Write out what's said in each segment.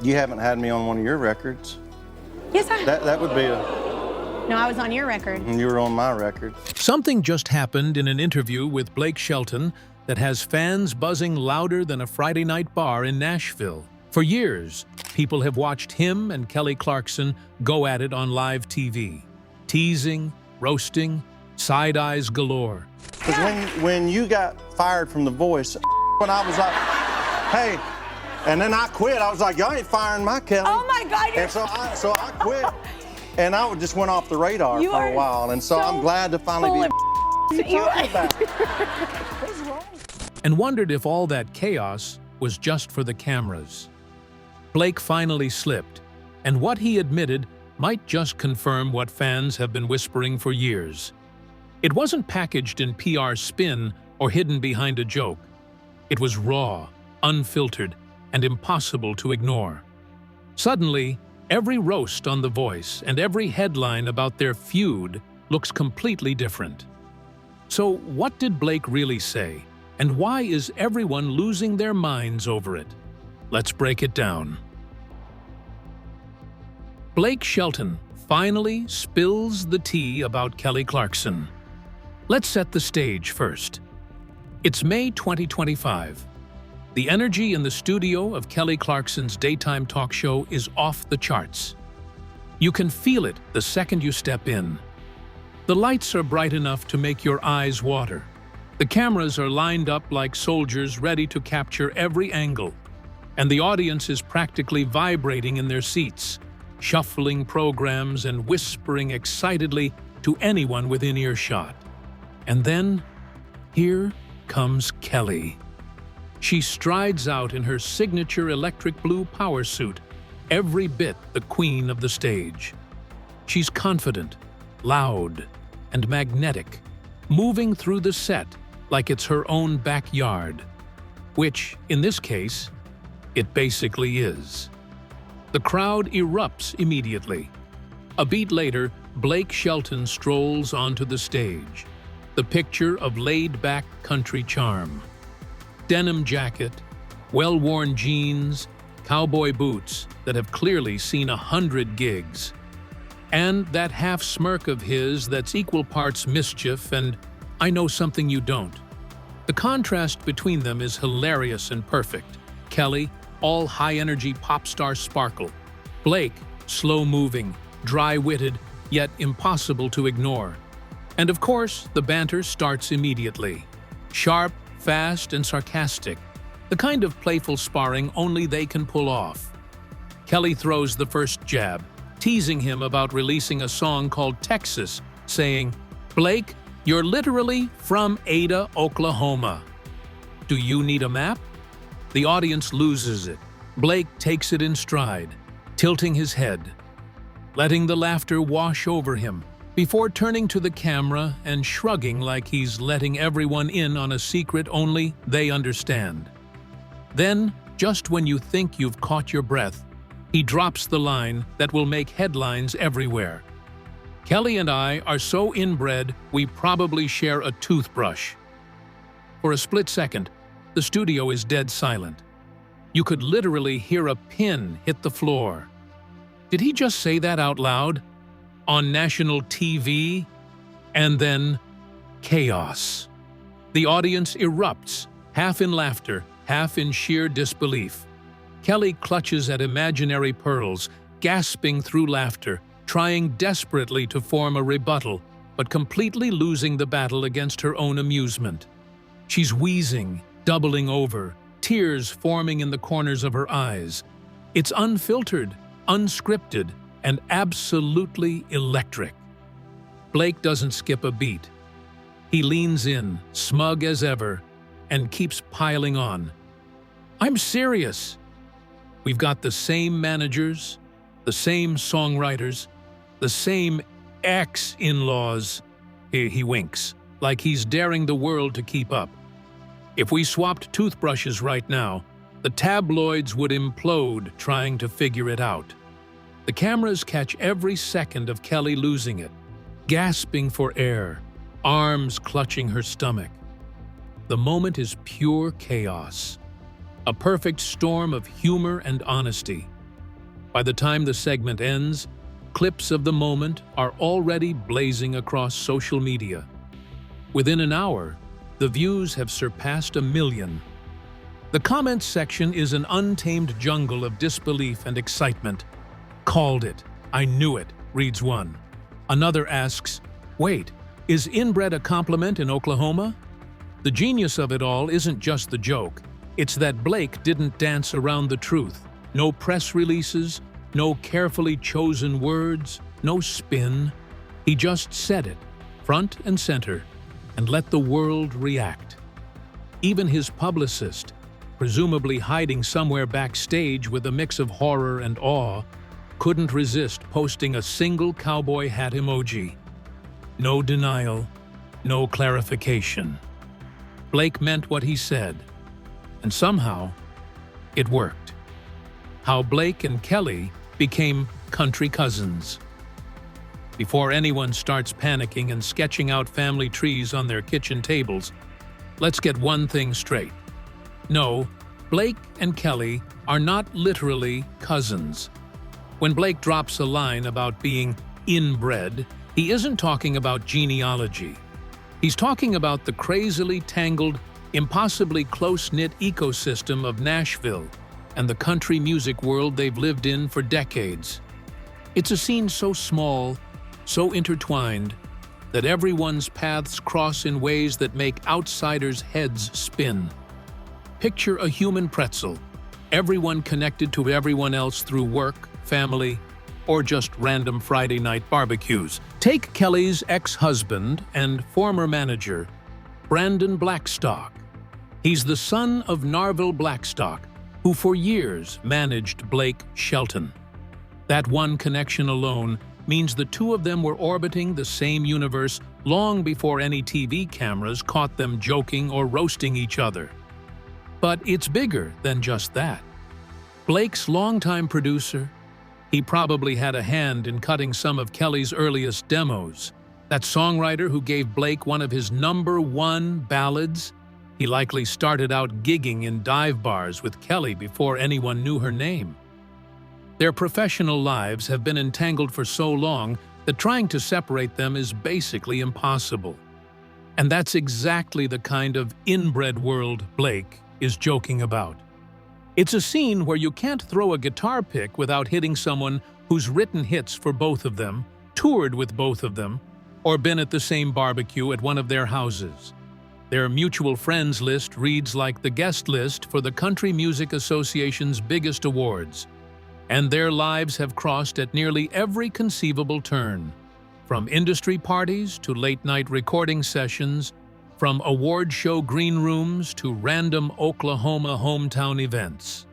You haven't had me on one of your records. Yes, I That would be a... No, I was on your record. And you were on my record. Something just happened in an interview with Blake Shelton that has fans buzzing louder than a Friday night bar in Nashville. For years, people have watched him and Kelly Clarkson go at it on live TV. Teasing, roasting, side eyes galore. Because when you got fired from The Voice, when I was like, hey, and then I quit, I was like, y'all ain't firing my Kelly. Oh my God, you're... And so I quit, and I just went off the radar You for a are while, and so I'm glad to finally be talking about. What's wrong? And wondered if all that chaos was just for the cameras. Blake finally slipped, and what he admitted might just confirm what fans have been whispering for years. It wasn't packaged in PR spin or hidden behind a joke. It was raw, unfiltered, and impossible to ignore. Suddenly, every roast on The Voice and every headline about their feud looks completely different. So what did Blake really say, and why is everyone losing their minds over it? Let's break it down. Blake Shelton finally spills the tea about Kelly Clarkson. Let's set the stage first. It's May 2025. The energy in the studio of Kelly Clarkson's daytime talk show is off the charts. You can feel it the second you step in. The lights are bright enough to make your eyes water. The cameras are lined up like soldiers ready to capture every angle. And the audience is practically vibrating in their seats, shuffling programs and whispering excitedly to anyone within earshot. And then, here comes Kelly. She strides out in her signature electric blue power suit, every bit the queen of the stage. She's confident, loud, and magnetic, moving through the set like it's her own backyard, which, in this case, it basically is. The crowd erupts immediately. A beat later, Blake Shelton strolls onto the stage, the picture of laid-back country charm. Denim jacket, well-worn jeans, cowboy boots that have clearly seen 100 gigs. And that half smirk of his that's equal parts mischief and I know something you don't. The contrast between them is hilarious and perfect. Kelly, all high-energy pop star sparkle. Blake, slow-moving, dry-witted, yet impossible to ignore. And of course, the banter starts immediately. Sharp, fast, and sarcastic. The kind of playful sparring only they can pull off. Kelly throws the first jab, teasing him about releasing a song called Texas, saying, "Blake, you're literally from Ada, Oklahoma. Do you need a map?" The audience loses it. Blake takes it in stride, tilting his head, letting the laughter wash over him, before turning to the camera and shrugging like he's letting everyone in on a secret only they understand. Then, just when you think you've caught your breath, he drops the line that will make headlines everywhere. Kelly and I are so inbred we probably share a toothbrush. For a split second, the studio is dead silent. You could literally hear a pin hit the floor. Did he just say that out loud? On national TV? And then, chaos. The audience erupts, half in laughter, half in sheer disbelief. Kelly clutches at imaginary pearls, gasping through laughter, trying desperately to form a rebuttal, but completely losing the battle against her own amusement. She's wheezing, doubling over, tears forming in the corners of her eyes. It's unfiltered, unscripted, and absolutely electric. Blake doesn't skip a beat. He leans in, smug as ever, and keeps piling on. "I'm serious. We've got the same managers, the same songwriters, the same ex-in-laws." He winks, like he's daring the world to keep up. If we swapped toothbrushes right now, the tabloids would implode trying to figure it out. The cameras catch every second of Kelly losing it, gasping for air, arms clutching her stomach. The moment is pure chaos, a perfect storm of humor and honesty. By the time the segment ends, clips of the moment are already blazing across social media. Within an hour, the views have surpassed 1 million. The comments section is an untamed jungle of disbelief and excitement. "Called it. I knew it," reads one. Another asks, "Wait, is inbred a compliment in Oklahoma?" The genius of it all isn't just the joke. It's that Blake didn't dance around the truth. No press releases, no carefully chosen words, no spin. He just said it, front and center, and let the world react. Even his publicist, presumably hiding somewhere backstage with a mix of horror and awe, couldn't resist posting a single cowboy hat emoji. No denial, no clarification. Blake meant what he said, and somehow, it worked. How Blake and Kelly became country cousins. Before anyone starts panicking and sketching out family trees on their kitchen tables, let's get one thing straight. No, Blake and Kelly are not literally cousins. When Blake drops a line about being inbred, he isn't talking about genealogy. He's talking about the crazily tangled, impossibly close-knit ecosystem of Nashville and the country music world they've lived in for decades. It's a scene so small, so intertwined, that everyone's paths cross in ways that make outsiders' heads spin. Picture a human pretzel, everyone connected to everyone else through work, family, or just random Friday night barbecues. Take Kelly's ex-husband and former manager, Brandon Blackstock. He's the son of Narville Blackstock, who for years managed Blake Shelton. That one connection alone means the two of them were orbiting the same universe long before any TV cameras caught them joking or roasting each other. But it's bigger than just that. Blake's longtime producer, he probably had a hand in cutting some of Kelly's earliest demos. That songwriter who gave Blake one of his #1 ballads, he likely started out gigging in dive bars with Kelly before anyone knew her name. Their professional lives have been entangled for so long that trying to separate them is basically impossible. And that's exactly the kind of inbred world Blake is joking about. It's a scene where you can't throw a guitar pick without hitting someone who's written hits for both of them, toured with both of them, or been at the same barbecue at one of their houses. Their mutual friends list reads like the guest list for the Country Music Association's biggest awards. And their lives have crossed at nearly every conceivable turn, from industry parties to late-night recording sessions, from award show green rooms to random Oklahoma hometown events.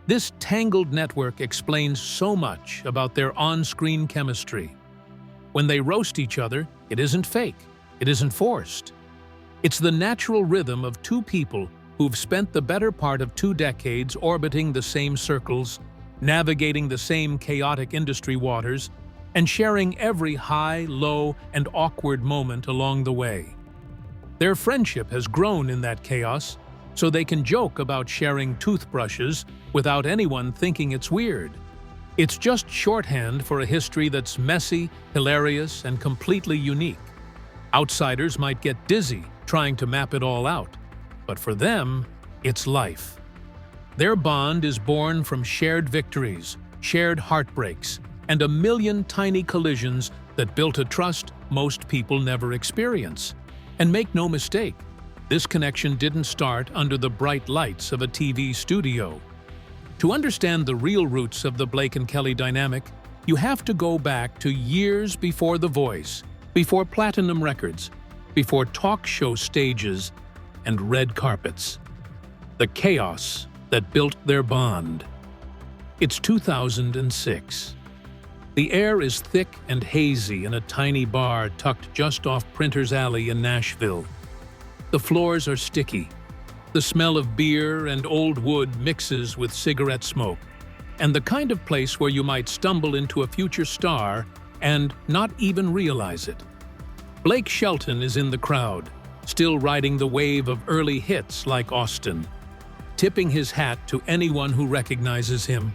This tangled network explains so much about their on-screen chemistry. When they roast each other, it isn't fake, it isn't forced. It's the natural rhythm of two people who've spent the better part of 2 decades orbiting the same circles, navigating the same chaotic industry waters, and sharing every high, low, and awkward moment along the way. Their friendship has grown in that chaos, so they can joke about sharing toothbrushes without anyone thinking it's weird. It's just shorthand for a history that's messy, hilarious, and completely unique. Outsiders might get dizzy trying to map it all out, but for them, it's life. Their bond is born from shared victories, shared heartbreaks, and 1 million tiny collisions that built a trust most people never experience. And make no mistake, this connection didn't start under the bright lights of a TV studio. To understand the real roots of the Blake and Kelly dynamic, you have to go back to years before The Voice, before platinum records, before talk show stages and red carpets. The chaos that built their bond. It's 2006. The air is thick and hazy in a tiny bar tucked just off Printer's Alley in Nashville. The floors are sticky. The smell of beer and old wood mixes with cigarette smoke, and the kind of place where you might stumble into a future star and not even realize it. Blake Shelton is in the crowd, still riding the wave of early hits like Austin, tipping his hat to anyone who recognizes him.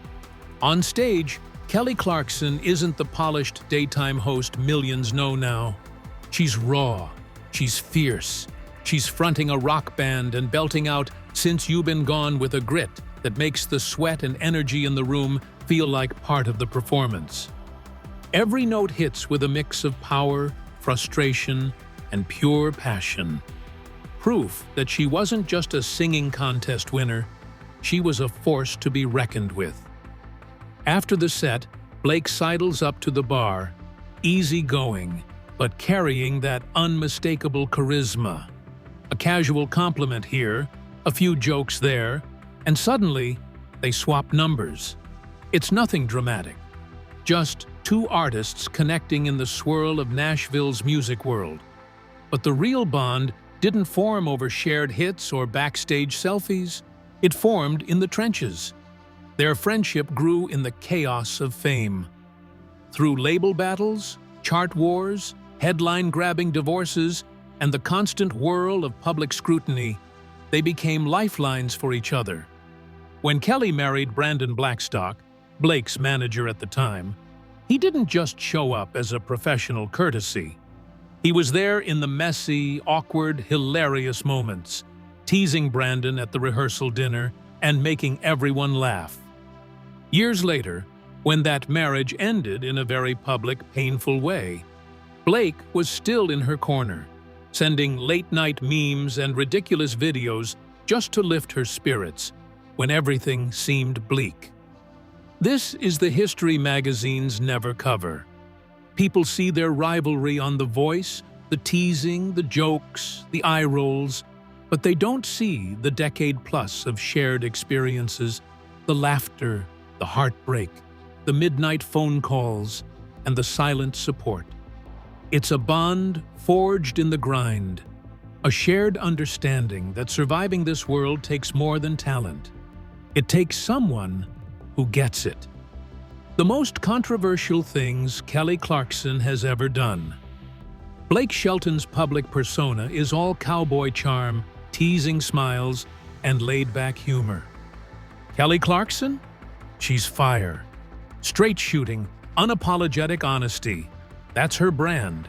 On stage, Kelly Clarkson isn't the polished daytime host millions know now. She's raw, she's fierce, she's fronting a rock band and belting out "Since You Been Gone" with a grit that makes the sweat and energy in the room feel like part of the performance. Every note hits with a mix of power, frustration, and pure passion. Proof that she wasn't just a singing contest winner, she was a force to be reckoned with. After the set, Blake sidles up to the bar, easygoing, but carrying that unmistakable charisma. A casual compliment here, a few jokes there, and suddenly, they swap numbers. It's nothing dramatic, just two artists connecting in the swirl of Nashville's music world. But the real bond didn't form over shared hits or backstage selfies. It formed in the trenches. Their friendship grew in the chaos of fame. Through label battles, chart wars, headline-grabbing divorces, and the constant whirl of public scrutiny, they became lifelines for each other. When Kelly married Brandon Blackstock, Blake's manager at the time, he didn't just show up as a professional courtesy. He was there in the messy, awkward, hilarious moments, teasing Brandon at the rehearsal dinner and making everyone laugh. Years later, when that marriage ended in a very public, painful way, Blake was still in her corner, sending late-night memes and ridiculous videos just to lift her spirits when everything seemed bleak. This is the history magazines never cover. People see their rivalry on The Voice, the teasing, the jokes, the eye rolls, but they don't see the decade-plus of shared experiences, the laughter, the heartbreak, the midnight phone calls, and the silent support. It's a bond forged in the grind, a shared understanding that surviving this world takes more than talent. It takes someone who gets it. The most controversial things Kelly Clarkson has ever done. Blake Shelton's public persona is all cowboy charm, teasing smiles, and laid-back humor. Kelly Clarkson? She's fire. Straight shooting, unapologetic honesty. That's her brand.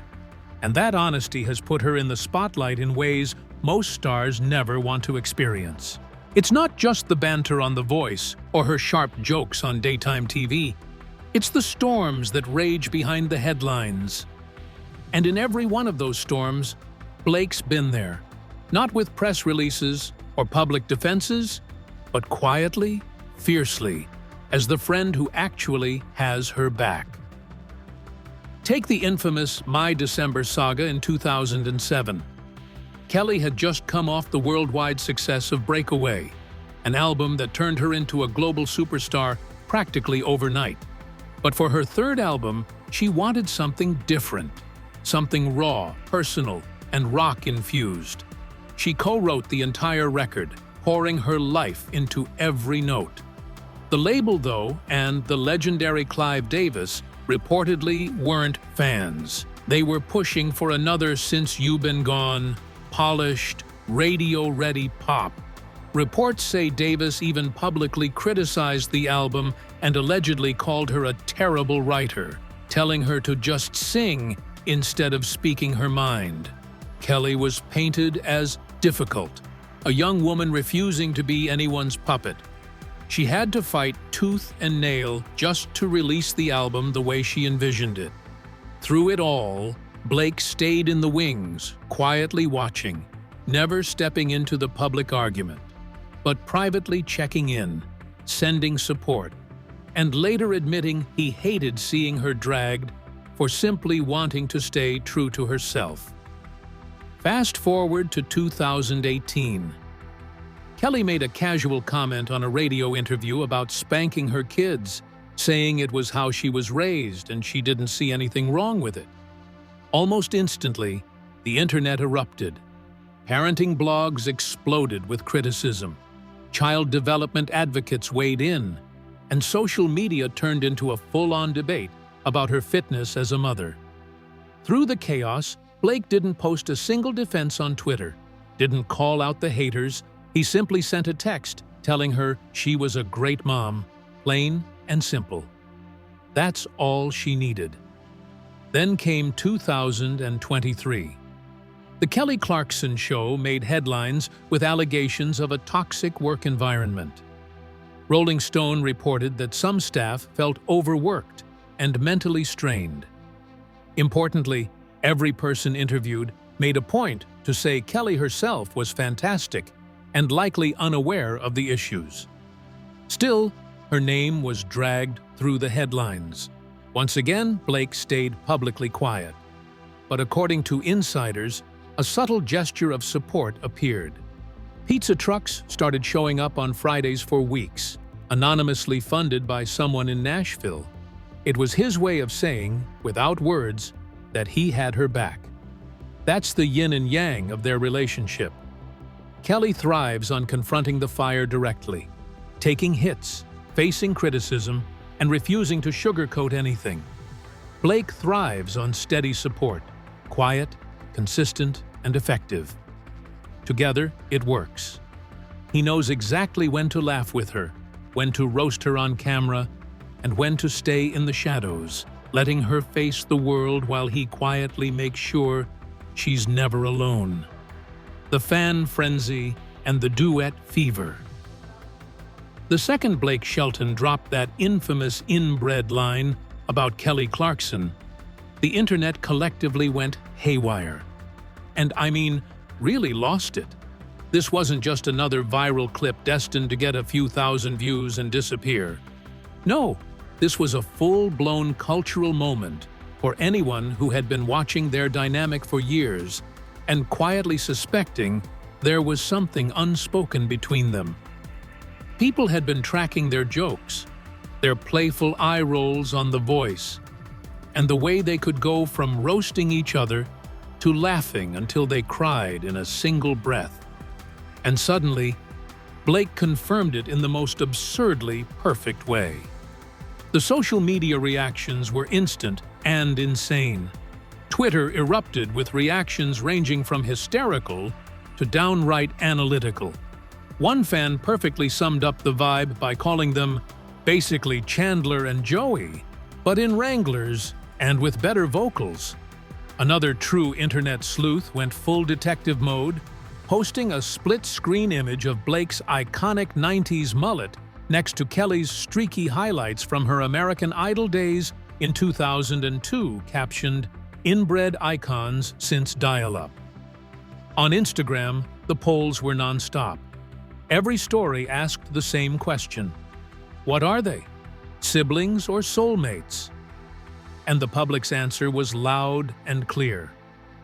And that honesty has put her in the spotlight in ways most stars never want to experience. It's not just the banter on The Voice or her sharp jokes on daytime TV. It's the storms that rage behind the headlines. And in every one of those storms, Blake's been there. Not with press releases or public defenses, but quietly, fiercely, as the friend who actually has her back. Take the infamous My December saga in 2007. Kelly had just come off the worldwide success of Breakaway, an album that turned her into a global superstar practically overnight. But for her third album, she wanted something different, something raw, personal, and rock-infused. She co-wrote the entire record, pouring her life into every note. The label, though, and the legendary Clive Davis reportedly weren't fans. They were pushing for another Since You Been Gone, polished, radio-ready pop. Reports say Davis even publicly criticized the album and allegedly called her a terrible writer, telling her to just sing instead of speaking her mind. Kelly was painted as difficult, a young woman refusing to be anyone's puppet. She had to fight tooth and nail just to release the album the way she envisioned it. Through it all, Blake stayed in the wings, quietly watching, never stepping into the public argument, but privately checking in, sending support, and later admitting he hated seeing her dragged for simply wanting to stay true to herself. Fast forward to 2018. Kelly made a casual comment on a radio interview about spanking her kids, saying it was how she was raised and she didn't see anything wrong with it. Almost instantly, the internet erupted. Parenting blogs exploded with criticism. Child development advocates weighed in, and social media turned into a full-on debate about her fitness as a mother. Through the chaos, Blake didn't post a single defense on Twitter, didn't call out the haters. He simply sent a text telling her she was a great mom, plain and simple. That's all she needed. Then came 2023. The Kelly Clarkson Show made headlines with allegations of a toxic work environment. Rolling Stone reported that some staff felt overworked and mentally strained. Importantly, every person interviewed made a point to say Kelly herself was fantastic and likely unaware of the issues. Still, her name was dragged through the headlines. Once again, Blake stayed publicly quiet. But according to insiders, a subtle gesture of support appeared. Pizza trucks started showing up on Fridays for weeks, anonymously funded by someone in Nashville. It was his way of saying, without words, that he had her back. That's the yin and yang of their relationship. Kelly thrives on confronting the fire directly, taking hits, facing criticism, and refusing to sugarcoat anything. Blake thrives on steady support, quiet, consistent, and effective. Together, it works. He knows exactly when to laugh with her, when to roast her on camera, and when to stay in the shadows, letting her face the world while he quietly makes sure she's never alone. The fan frenzy and the duet fever. The second Blake Shelton dropped that infamous inbred line about Kelly Clarkson, the internet collectively went haywire. And I mean, really lost it. This wasn't just another viral clip destined to get a few thousand views and disappear. No, this was a full-blown cultural moment for anyone who had been watching their dynamic for years and quietly suspecting there was something unspoken between them. People had been tracking their jokes, their playful eye rolls on The Voice, and the way they could go from roasting each other to laughing until they cried in a single breath. And suddenly, Blake confirmed it in the most absurdly perfect way. The social media reactions were instant and insane. Twitter erupted with reactions ranging from hysterical to downright analytical. One fan perfectly summed up the vibe by calling them basically Chandler and Joey, but in Wranglers and with better vocals. Another true internet sleuth went full detective mode, posting a split-screen image of Blake's iconic 90s mullet next to Kelly's streaky highlights from her American Idol days in 2002, captioned, "Inbred icons since dial-up." On Instagram, the polls were non-stop. Every story asked the same question. What are they? Siblings or soulmates? And the public's answer was loud and clear.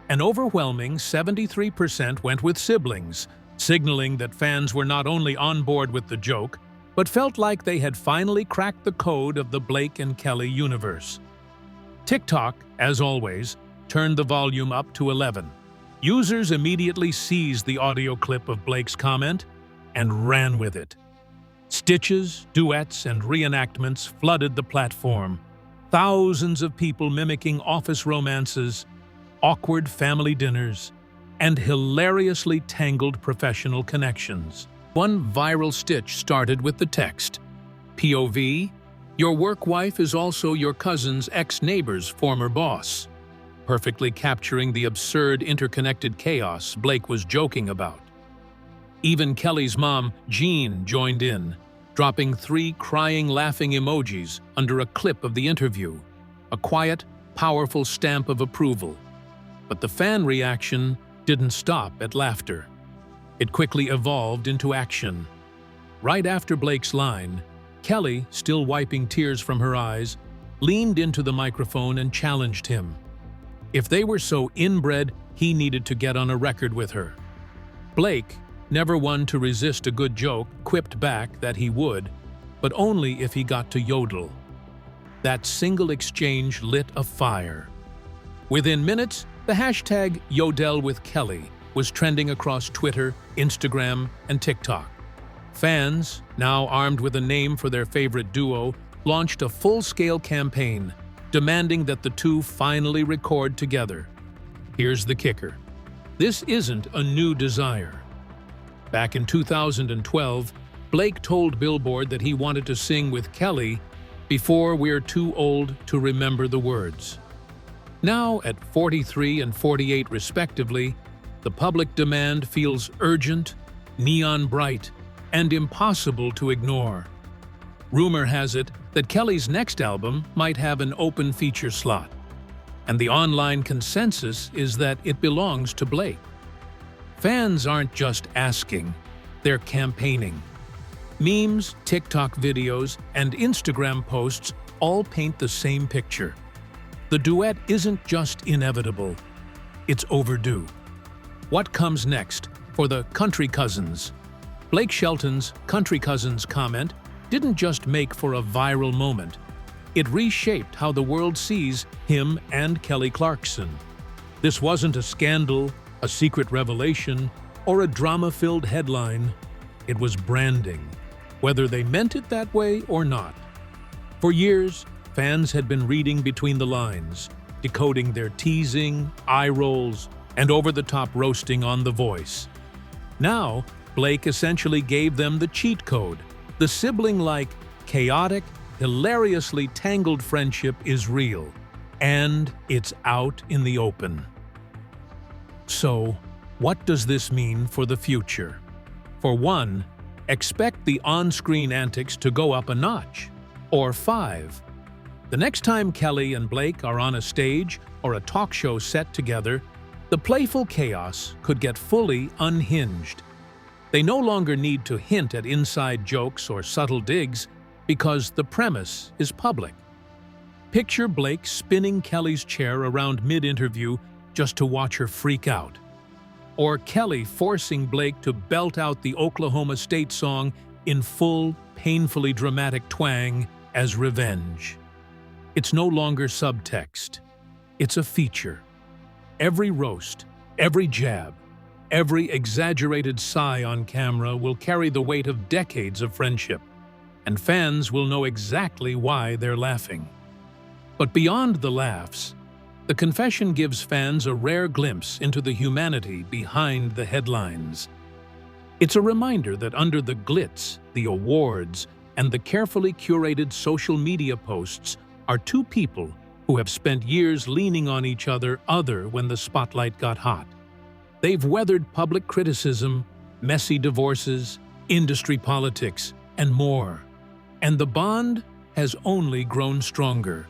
An overwhelming 73% went with siblings, signaling that fans were not only on board with the joke, but felt like they had finally cracked the code of the Blake and Kelly universe. TikTok, as always, turned the volume up to 11. Users immediately seized the audio clip of Blake's comment and ran with it. Stitches, duets, and reenactments flooded the platform. Thousands of people mimicking office romances, awkward family dinners, and hilariously tangled professional connections. One viral stitch started with the text, POV, your work wife is also your cousin's ex-neighbor's former boss, perfectly capturing the absurd interconnected chaos Blake was joking about. Even Kelly's mom, Jean, joined in, dropping 3 crying, laughing emojis under a clip of the interview, a quiet, powerful stamp of approval. But the fan reaction didn't stop at laughter. It quickly evolved into action. Right after Blake's line, Kelly, still wiping tears from her eyes, leaned into the microphone and challenged him. If they were so inbred, he needed to get on a record with her. Blake, never one to resist a good joke, quipped back that he would, but only if he got to yodel. That single exchange lit a fire. Within minutes, the hashtag #YodelWithKelly was trending across Twitter, Instagram, and TikTok. Fans, now armed with a name for their favorite duo, launched a full-scale campaign, demanding that the two finally record together. Here's the kicker. This isn't a new desire. Back in 2012, Blake told Billboard that he wanted to sing with Kelly, before we're too old to remember the words. Now, at 43 and 48 respectively, the public demand feels urgent, neon bright, and impossible to ignore. Rumor has it that Kelly's next album might have an open feature slot, and the online consensus is that it belongs to Blake. Fans aren't just asking, they're campaigning. Memes, TikTok videos, and Instagram posts all paint the same picture. The duet isn't just inevitable, it's overdue. What comes next for the Country Cousins? Blake Shelton's Country Cousins comment didn't just make for a viral moment. It reshaped how the world sees him and Kelly Clarkson. This wasn't a scandal, a secret revelation, or a drama-filled headline. It was branding, whether they meant it that way or not. For years, fans had been reading between the lines, decoding their teasing, eye rolls, and over-the-top roasting on The Voice. Now, Blake essentially gave them the cheat code. The sibling-like, chaotic, hilariously tangled friendship is real, and it's out in the open. So, what does this mean for the future? For one, expect the on-screen antics to go up a notch. Or 5. The next time Kelly and Blake are on a stage or a talk show set together, the playful chaos could get fully unhinged. They no longer need to hint at inside jokes or subtle digs because the premise is public. Picture Blake spinning Kelly's chair around mid-interview just to watch her freak out. Or Kelly forcing Blake to belt out the Oklahoma State song in full, painfully dramatic twang as revenge. It's no longer subtext. It's a feature. Every roast, every jab, every exaggerated sigh on camera will carry the weight of decades of friendship, and fans will know exactly why they're laughing. But beyond the laughs, the confession gives fans a rare glimpse into the humanity behind the headlines. It's a reminder that under the glitz, the awards, and the carefully curated social media posts are two people who have spent years leaning on each other when the spotlight got hot. They've weathered public criticism, messy divorces, industry politics, and more. And the bond has only grown stronger.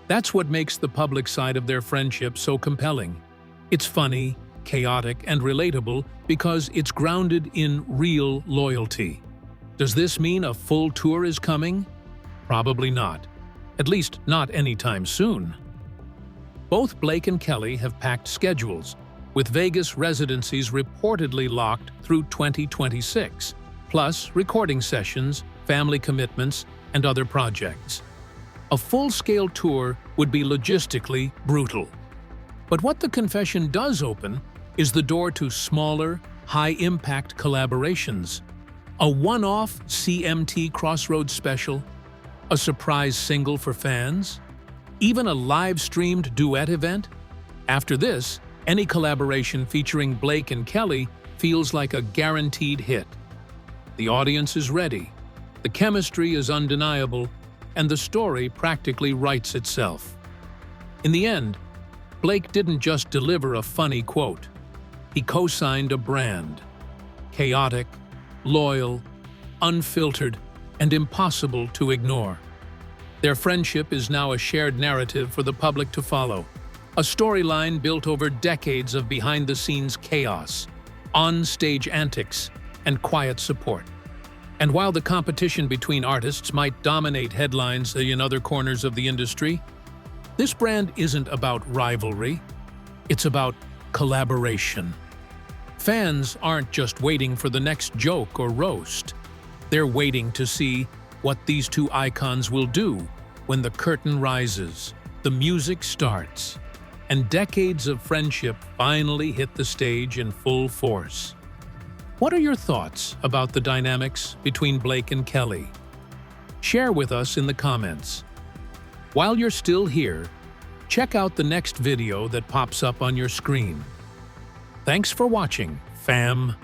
That's what makes the public side of their friendship so compelling. It's funny, chaotic, and relatable because it's grounded in real loyalty. Does this mean a full tour is coming? Probably not. At least not anytime soon. Both Blake and Kelly have packed schedules, with Vegas residencies reportedly locked through 2026, plus recording sessions, family commitments, and other projects. A full-scale tour would be logistically brutal. But what the confession does open is the door to smaller, high-impact collaborations. A one-off CMT Crossroads special, a surprise single for fans, even a live-streamed duet event. After this, any collaboration featuring Blake and Kelly feels like a guaranteed hit. The audience is ready, the chemistry is undeniable, and the story practically writes itself. In the end, Blake didn't just deliver a funny quote. He co-signed a brand. Chaotic, loyal, unfiltered, and impossible to ignore. Their friendship is now a shared narrative for the public to follow, a storyline built over decades of behind-the-scenes chaos, on-stage antics, and quiet support. And while the competition between artists might dominate headlines in other corners of the industry, this brand isn't about rivalry, it's about collaboration. Fans aren't just waiting for the next joke or roast. They're waiting to see what these two icons will do when the curtain rises, the music starts, and decades of friendship finally hit the stage in full force. What are your thoughts about the dynamics between Blake and Kelly? Share with us in the comments. While you're still here, check out the next video that pops up on your screen. Thanks for watching, fam.